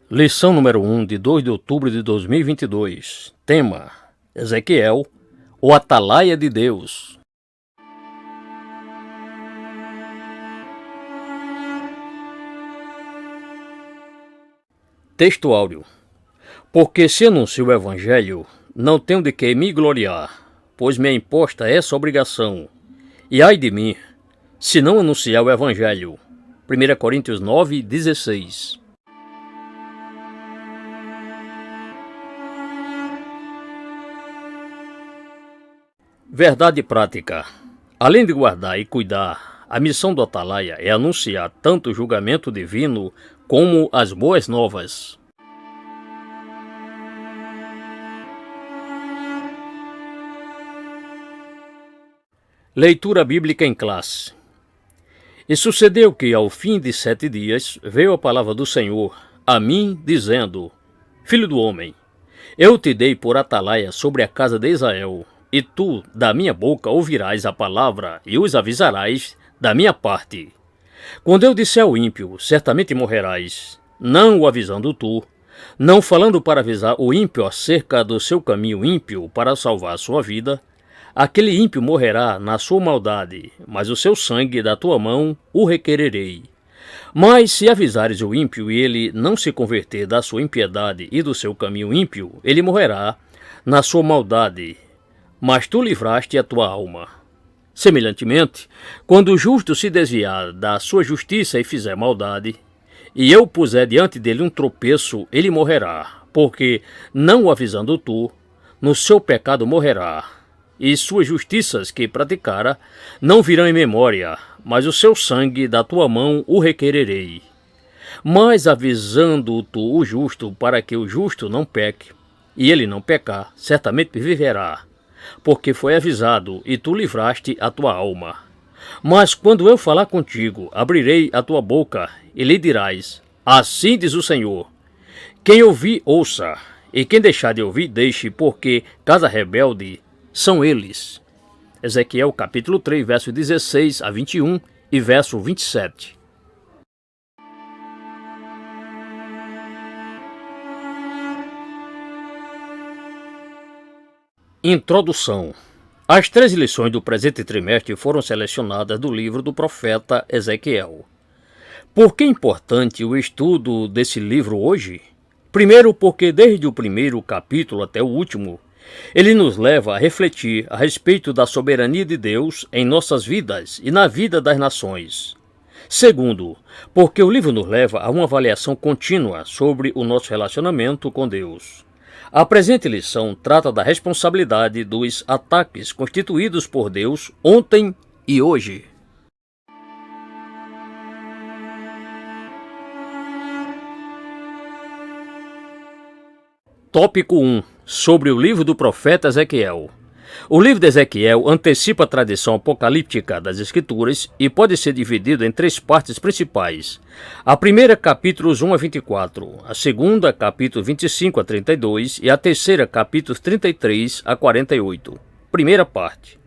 Lição número 1, de 2 de outubro de 2022. Tema: Ezequiel, o Atalaia de Deus. Texto áudio. Porque se anuncio o Evangelho, não tenho de que me gloriar, pois me é imposta essa obrigação. E ai de mim, se não anunciar o Evangelho. 1 Coríntios 9, 16. Verdade prática. Além de guardar e cuidar, a missão do Atalaia é anunciar tanto o julgamento divino como as boas novas. Leitura bíblica em classe. E sucedeu que, ao fim de 7 dias, veio a palavra do Senhor a mim, dizendo: Filho do homem, eu te dei por Atalaia sobre a casa de Israel, e tu, da minha boca, ouvirás a palavra e os avisarás da minha parte. Quando eu disser ao ímpio, certamente morrerás, não o avisando tu, não falando para avisar o ímpio acerca do seu caminho ímpio para salvar a sua vida, aquele ímpio morrerá na sua maldade, mas o seu sangue da tua mão o requererei. Mas se avisares o ímpio e ele não se converter da sua impiedade e do seu caminho ímpio, ele morrerá na sua maldade, mas tu livraste a tua alma. Semelhantemente, quando o justo se desviar da sua justiça e fizer maldade, e eu puser diante dele um tropeço, ele morrerá, porque, não o avisando tu, no seu pecado morrerá, e suas justiças que praticara não virão em memória, mas o seu sangue da tua mão o requererei. Mas avisando tu o justo, para que o justo não peque, e ele não pecar, certamente viverá, porque foi avisado, e tu livraste a tua alma. Mas quando eu falar contigo, abrirei a tua boca, e lhe dirás: assim diz o Senhor. Quem ouvir, ouça, e quem deixar de ouvir, deixe, porque casa rebelde são eles. Ezequiel capítulo 3, verso 16 a 21 e verso 27. Introdução. As 13 lições do presente trimestre foram selecionadas do livro do profeta Ezequiel. Por que é importante o estudo desse livro hoje? Primeiro, porque desde o primeiro capítulo até o último, ele nos leva a refletir a respeito da soberania de Deus em nossas vidas e na vida das nações. Segundo, porque o livro nos leva a uma avaliação contínua sobre o nosso relacionamento com Deus. A presente lição trata da responsabilidade dos ataques constituídos por Deus ontem e hoje. Tópico 1. Sobre o livro do profeta Ezequiel. O livro de Ezequiel antecipa a tradição apocalíptica das Escrituras e pode ser dividido em 3 partes principais. A primeira, capítulos 1 a 24, a segunda, capítulos 25 a 32 e a terceira, capítulos 33 a 48. Primeira parte.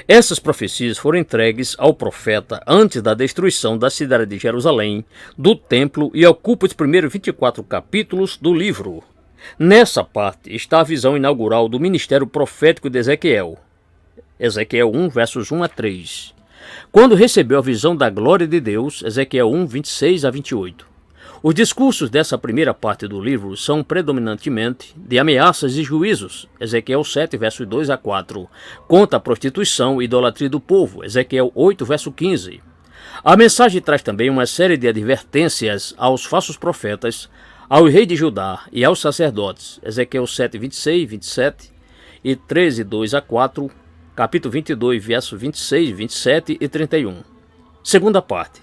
Essas profecias foram entregues ao profeta antes da destruição da cidade de Jerusalém, do templo, e ocupam os primeiros 24 capítulos do livro. Nessa parte está a visão inaugural do ministério profético de Ezequiel. Ezequiel 1, versos 1 a 3. Quando recebeu a visão da glória de Deus, Ezequiel 1, 26 a 28. Os discursos dessa primeira parte do livro são predominantemente de ameaças e juízos. Ezequiel 7, versos 2 a 4. Contra a prostituição e idolatria do povo. Ezequiel 8, verso 15. A mensagem traz também uma série de advertências aos falsos profetas, ao rei de Judá e aos sacerdotes, Ezequiel 7, 26, 27 e 13, 2 a 4, capítulo 22, versos 26, 27 e 31. Segunda parte.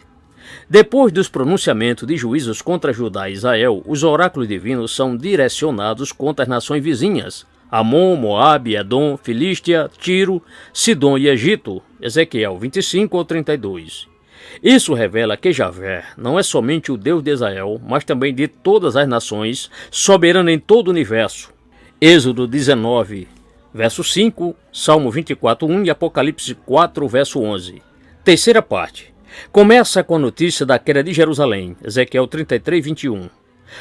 Depois dos pronunciamentos de juízos contra Judá e Israel, os oráculos divinos são direcionados contra as nações vizinhas, Amon, Moabe, Edom, Filístia, Tiro, Sidom e Egito, Ezequiel 25 ou 32. Isso revela que Javé não é somente o Deus de Israel, mas também de todas as nações, soberano em todo o universo. Êxodo 19, verso 5, Salmo 24, 1 e Apocalipse 4, verso 11. Terceira parte. Começa com a notícia da queda de Jerusalém, Ezequiel 33, 21.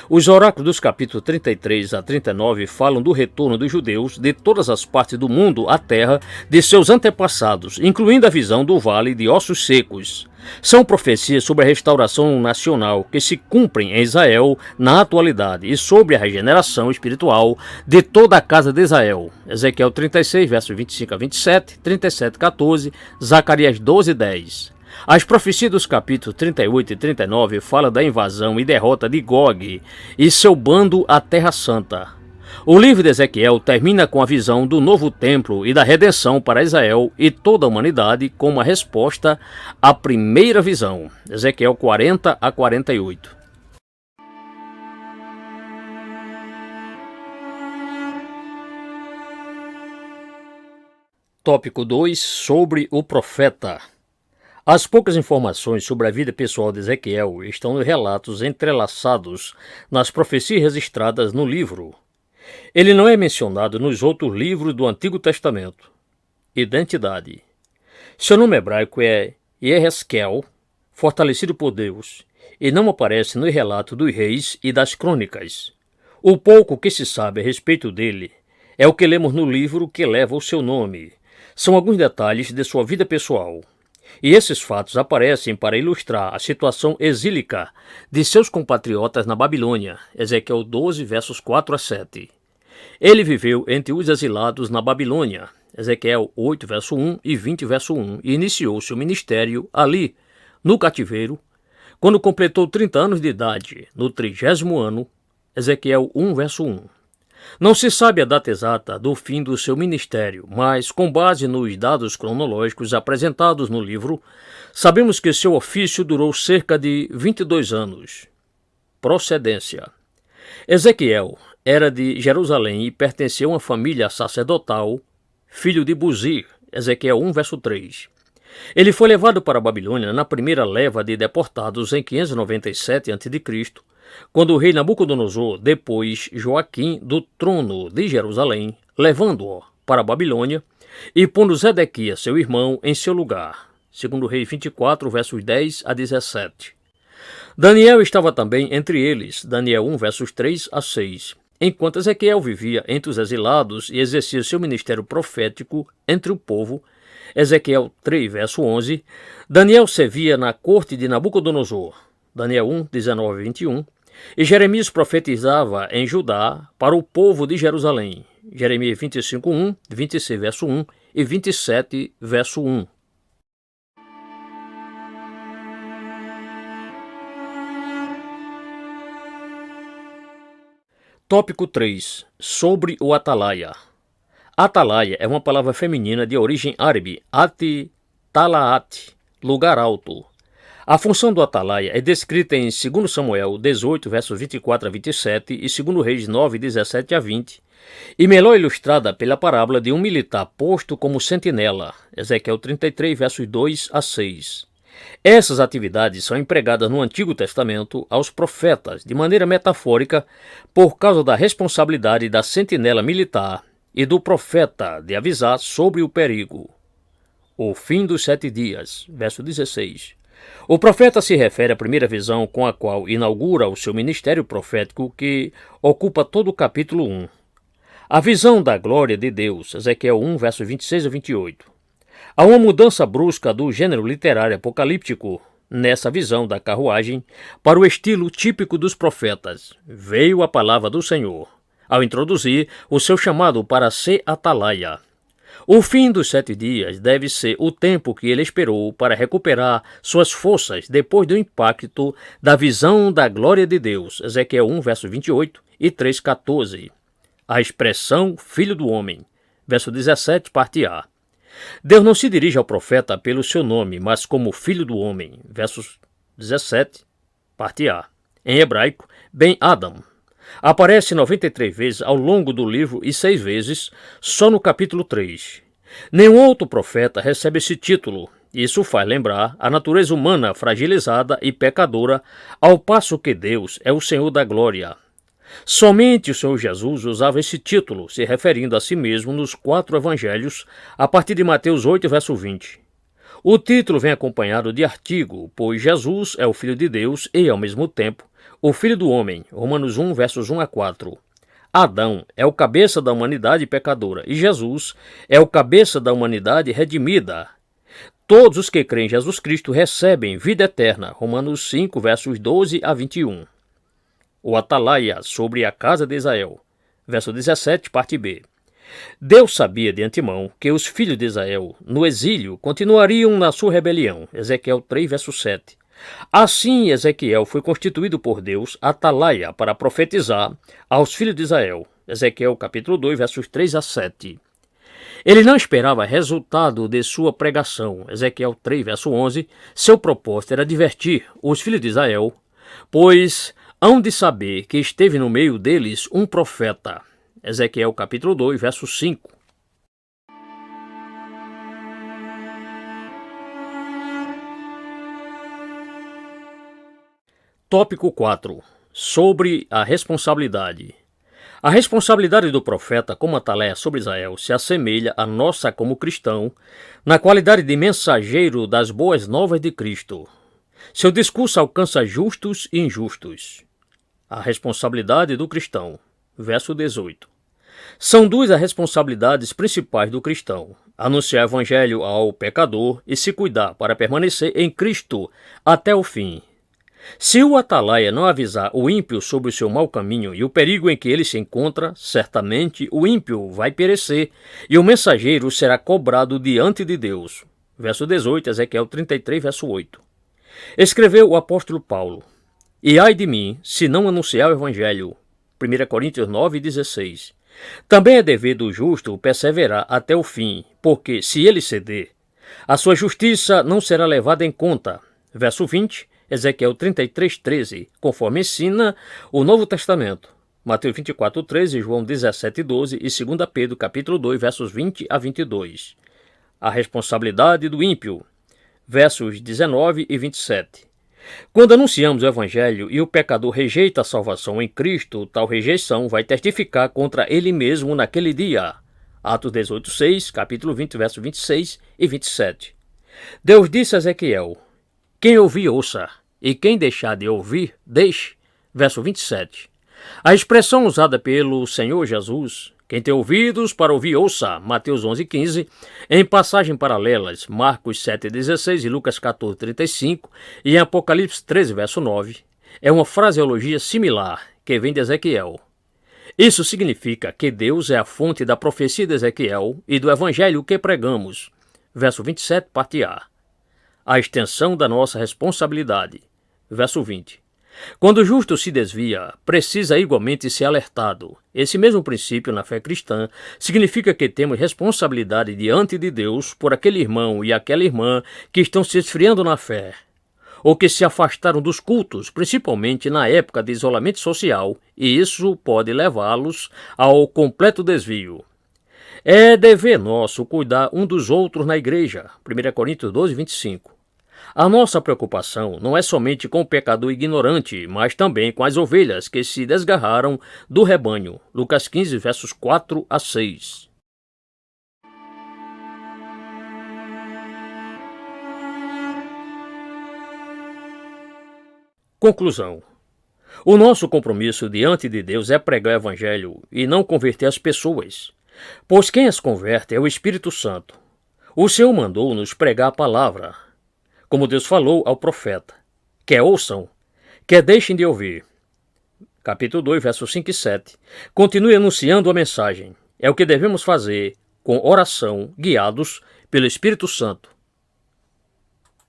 Os oráculos dos capítulos 33 a 39 falam do retorno dos judeus de todas as partes do mundo à terra de seus antepassados, incluindo a visão do vale de ossos secos. São profecias sobre a restauração nacional que se cumprem em Israel na atualidade e sobre a regeneração espiritual de toda a casa de Israel. Ezequiel 36, versos 25 a 27, 37, 14, Zacarias 12, 10. As profecias dos capítulos 38 e 39 falam da invasão e derrota de Gog e seu bando à Terra Santa. O livro de Ezequiel termina com a visão do novo templo e da redenção para Israel e toda a humanidade como a resposta à primeira visão. Ezequiel 40 a 48. Tópico 2. Sobre o profeta. As poucas informações sobre a vida pessoal de Ezequiel estão nos relatos entrelaçados nas profecias registradas no livro. Ele não é mencionado nos outros livros do Antigo Testamento. Identidade. Seu nome hebraico é Yehezkel, fortalecido por Deus, e não aparece no relato dos reis e das crônicas. O pouco que se sabe a respeito dele é o que lemos no livro que leva o seu nome. São alguns detalhes de sua vida pessoal. E esses fatos aparecem para ilustrar a situação exílica de seus compatriotas na Babilônia, Ezequiel 12, versos 4 a 7. Ele viveu entre os exilados na Babilônia, Ezequiel 8, verso 1 e 20, verso 1, e iniciou seu ministério ali, no cativeiro, quando completou 30 anos de idade, no 30º ano, Ezequiel 1, verso 1. Não se sabe a data exata do fim do seu ministério, mas, com base nos dados cronológicos apresentados no livro, sabemos que seu ofício durou cerca de 22 anos. Procedência. Ezequiel era de Jerusalém e pertencia a uma família sacerdotal, filho de Buzir, Ezequiel 1, verso 3. Ele foi levado para a Babilônia na primeira leva de deportados em 597 a.C., quando o rei Nabucodonosor depôs Joaquim do trono de Jerusalém, levando-o para a Babilônia e pondo Zedequias, seu irmão, em seu lugar. Segundo Reis 24, versos 10 a 17. Daniel estava também entre eles, Daniel 1, versos 3 a 6. Enquanto Ezequiel vivia entre os exilados e exercia seu ministério profético entre o povo, Ezequiel 3, verso 11, Daniel servia na corte de Nabucodonosor, Daniel 1, 19 a 21, e Jeremias profetizava em Judá para o povo de Jerusalém, Jeremias 25, 1, 26, verso 1 e 27, verso 1. Tópico 3. Sobre o atalaia. Atalaia é uma palavra feminina de origem árabe, ati-talaat, lugar alto. A função do atalaia é descrita em 2 Samuel 18, versos 24 a 27 e 2 Reis 9, 17 a 20, e melhor ilustrada pela parábola de um militar posto como sentinela, Ezequiel 33, versos 2 a 6. Essas atividades são empregadas no Antigo Testamento aos profetas, de maneira metafórica, por causa da responsabilidade da sentinela militar e do profeta de avisar sobre o perigo. O fim dos 7 dias, verso 16. O profeta se refere à primeira visão com a qual inaugura o seu ministério profético, que ocupa todo o capítulo 1. A visão da glória de Deus, Ezequiel 1, versos 26 a 28. Há uma mudança brusca do gênero literário apocalíptico nessa visão da carruagem para o estilo típico dos profetas. Veio a palavra do Senhor, ao introduzir o seu chamado para ser atalaia. O fim dos 7 dias deve ser o tempo que ele esperou para recuperar suas forças depois do impacto da visão da glória de Deus, Ezequiel 1, verso 28 e 3, 14. A expressão Filho do Homem, verso 17, parte A. Deus não se dirige ao profeta pelo seu nome, mas como Filho do Homem, versos 17, parte A. Em hebraico, Ben Adam. Aparece 93 vezes ao longo do livro e 6 vezes só no capítulo 3. Nenhum outro profeta recebe esse título. Isso faz lembrar a natureza humana fragilizada e pecadora, ao passo que Deus é o Senhor da glória. Somente o Senhor Jesus usava esse título, se referindo a si mesmo nos 4 evangelhos, a partir de Mateus 8, verso 20. O título vem acompanhado de artigo, pois Jesus é o Filho de Deus e, ao mesmo tempo, o Filho do Homem, Romanos 1, versos 1 a 4. Adão é o cabeça da humanidade pecadora e Jesus é o cabeça da humanidade redimida. Todos os que creem em Jesus Cristo recebem vida eterna, Romanos 5, versos 12 a 21. O Atalaia sobre a casa de Israel, verso 17, parte B. Deus sabia de antemão que os filhos de Israel, no exílio, continuariam na sua rebelião, Ezequiel 3, verso 7. Assim, Ezequiel foi constituído por Deus Atalaia para profetizar aos filhos de Israel, Ezequiel capítulo 2, versos 3 a 7. Ele não esperava resultado de sua pregação, Ezequiel 3, verso 11. Seu propósito era divertir os filhos de Israel, pois hão de saber que esteve no meio deles um profeta, Ezequiel capítulo 2, verso 5. Tópico 4. Sobre a responsabilidade. A responsabilidade do profeta como Atalaia sobre Israel se assemelha à nossa como cristão, na qualidade de mensageiro das boas novas de Cristo. Seu discurso alcança justos e injustos. A responsabilidade do cristão. Verso 18. São duas as responsabilidades principais do cristão: anunciar o evangelho ao pecador e se cuidar para permanecer em Cristo até o fim. Se o Atalaia não avisar o ímpio sobre o seu mau caminho e o perigo em que ele se encontra, certamente o ímpio vai perecer e o mensageiro será cobrado diante de Deus. Verso 18, Ezequiel 33, verso 8. Escreveu o apóstolo Paulo: E ai de mim, se não anunciar o evangelho. 1 Coríntios 9, 16. Também é dever do justo perseverar até o fim, porque, se ele ceder, a sua justiça não será levada em conta. Verso 20, Ezequiel 33, 13, conforme ensina o Novo Testamento. Mateus 24, 13, João 17, 12 e 2 Pedro capítulo 2, versos 20 a 22. A responsabilidade do ímpio. Versos 19 e 27. Quando anunciamos o Evangelho e o pecador rejeita a salvação em Cristo, tal rejeição vai testificar contra ele mesmo naquele dia. Atos 18, 6, capítulo 20, versos 26 e 27. Deus disse a Ezequiel: Quem ouvir, ouça, e quem deixar de ouvir, deixe. Verso 27. A expressão usada pelo Senhor Jesus, quem tem ouvidos para ouvir, ouça, Mateus 11, 15, em passagem paralelas, Marcos 7, 16 e Lucas 14, 35, e em Apocalipse 13, verso 9, é uma fraseologia similar que vem de Ezequiel. Isso significa que Deus é a fonte da profecia de Ezequiel e do evangelho que pregamos. Verso 27, parte A. A extensão da nossa responsabilidade. Verso 20. Quando o justo se desvia, precisa igualmente ser alertado. Esse mesmo princípio na fé cristã significa que temos responsabilidade diante de Deus por aquele irmão e aquela irmã que estão se esfriando na fé, ou que se afastaram dos cultos, principalmente na época de isolamento social, e isso pode levá-los ao completo desvio. É dever nosso cuidar um dos outros na igreja. 1 Coríntios 12, 25. A nossa preocupação não é somente com o pecador ignorante, mas também com as ovelhas que se desgarraram do rebanho. Lucas 15, versos 4 a 6. Conclusão. O nosso compromisso diante de Deus é pregar o evangelho e não converter as pessoas, pois quem as converte é o Espírito Santo. O Senhor mandou-nos pregar a palavra, como Deus falou ao profeta: quer ouçam, quer deixem de ouvir. Capítulo 2, versos 5 e 7. Continue anunciando a mensagem. É o que devemos fazer com oração, guiados pelo Espírito Santo.